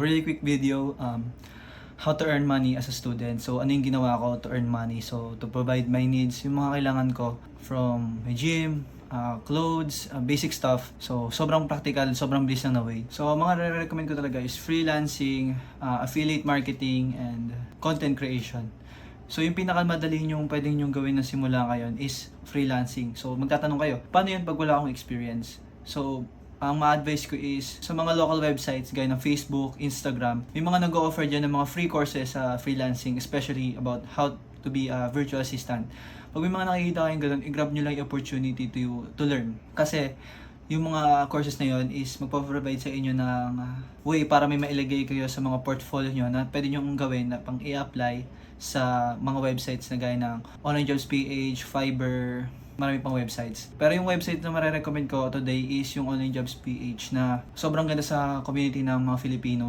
Really quick video, how to earn money as a student. So, ano yung ginawa ko to earn money? So, to provide my needs, yung mga kailangan ko from my gym, clothes, basic stuff. So, sobrang practical, sobrang bilis lang na way. So, mga re-recommend ko talaga is freelancing, affiliate marketing, and content creation. So, yung pinakamadali yung pwedeng yung gawin na simula ngayon is freelancing. So, magtatanong kayo, paano yun pag wala akong experience? So, ang ma-advise ko is sa mga local websites gaya ng Facebook, Instagram, may mga nag-o-offer dyan ng mga free courses sa freelancing, especially about how to be a virtual assistant. Pag may mga nakikita kayong ganun, i-grab nyo lang yung opportunity to learn. Kasi yung mga courses na yon is magpo-provide sa inyo ng way para may mailagay kayo sa mga portfolio nyo na pwede nyo gawin na pang i-apply sa mga websites na gaya ng Online Jobs PH, Fiverr, marami pang websites. Pero yung website na marirecommend ko today is yung Online Jobs PH na sobrang ganda sa community ng mga Filipino.